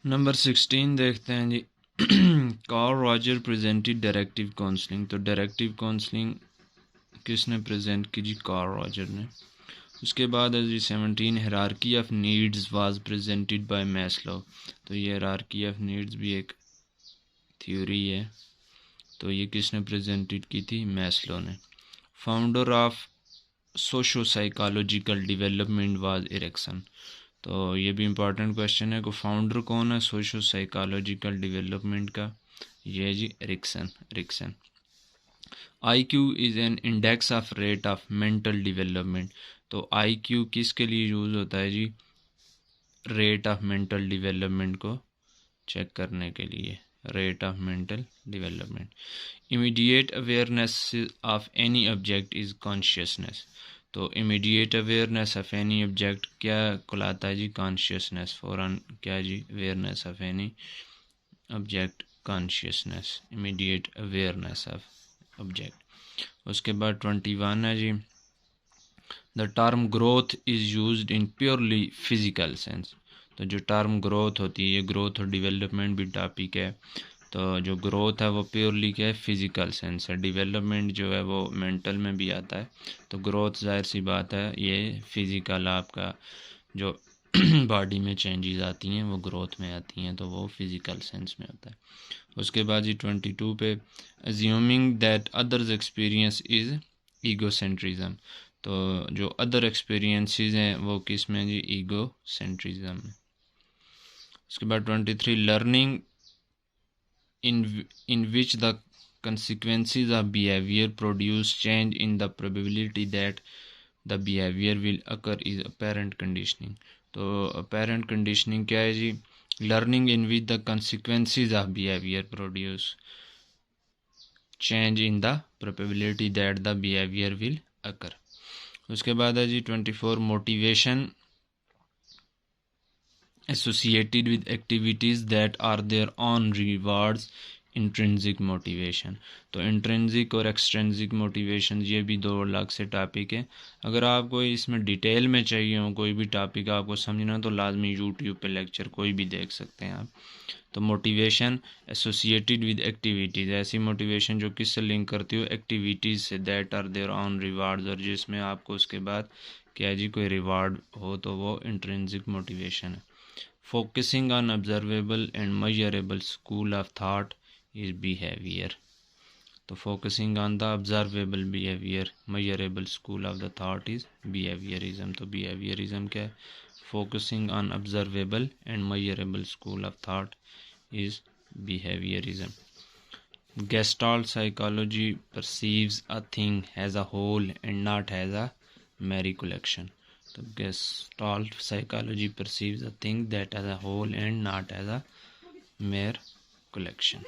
Number 16 देखते हैं जी। Carl Roger presented directive counselling. तो डायरेक्टिव काउंसलिंग किसने प्रेजेंट की जी? कार्ल रॉजर ने। उसके बाद है जी 17 hierarchy of needs was presented by Maslow. तो ये हायरार्की ऑफ नीड्स भी एक थ्योरी है, तो ये किसने प्रेजेंटेड की थी? मैस्लो ने। Founder of socio psychological development was Erikson. तो ये भी इम्पॉर्टेंट क्वेश्चन है कि फाउंडर कौन है सोशो साइकोलॉजिकल डेवलपमेंट का? ये है जी Erikson. IQ is an index of rate of mental development. तो IQ किसके लिए यूज़ होता है जी? रेट ऑफ मेंटल डेवलपमेंट को चेक करने के लिए। Rate of mental development. Immediate awareness of any object is consciousness. तो immediate awareness of any object क्या कहलाता है जी? कॉन्शियसनेस। फौरन क्या जी? Awareness of any object consciousness, immediate awareness of object. उसके बाद 21 है जी, the term growth is used in purely physical sense. तो जो टर्म ग्रोथ होती है, ये ग्रोथ और डेवलपमेंट भी टॉपिक है। तो जो ग्रोथ है वो प्योरली क्या है? फिजिकल सेंस है। डेवलपमेंट जो है वो मेंटल में भी आता है। तो ग्रोथ जाहिर सी बात है ये फिजिकल, आपका जो बॉडी में चेंजेस आती हैं वो ग्रोथ में आती हैं, तो वो फिजिकल सेंस में होता है। उसके बाद जी 22 पे, assuming that others experience is egocentrism. तो जो अदर एक्सपीरियंसेस हैं वो किस में जी? ईगोसेंट्रिज्म में। उसके बाद 23, learning in which the consequences of behavior produce change in the probability that the behavior will occur is apparent conditioning। तो apparent conditioning क्या है जी? learning in which the consequences of behavior produce change in the probability that the behavior will occur। उसके बाद है जी 24, motivation associated with activities that are their own rewards, intrinsic motivation. तो intrinsic और extrinsic motivation ये भी दो अलग से टॉपिक है। अगर आपको इसमें डिटेल में चाहिए हो, कोई भी टॉपिक आपको समझना, तो लाजमी यूट्यूब पे लेक्चर कोई भी देख सकते हैं आप। तो मोटिवेशन एसोसिएटेड विद एक्टिविटीज़, ऐसी मोटिवेशन जो किससे लिंक करती हो? एक्टिविटीज़ से, that are there on rewards, और जिसमें आपको उसके बाद क्या जी कोई रिवार्ड हो, तो वो इंट्रिंसिक मोटिवेशन है। Focusing on observable and measurable school of thought is behavior। तो focusing on the observable behavior, measurable school of the thought is behaviorism। तो behaviorism क्या है? Focusing on observable and measurable school of thought is behaviorism। Gestalt psychology perceives a thing as a whole and not as a mere collection। तो Gestalt psychology perceives a thing that as a whole and not as a mere collection।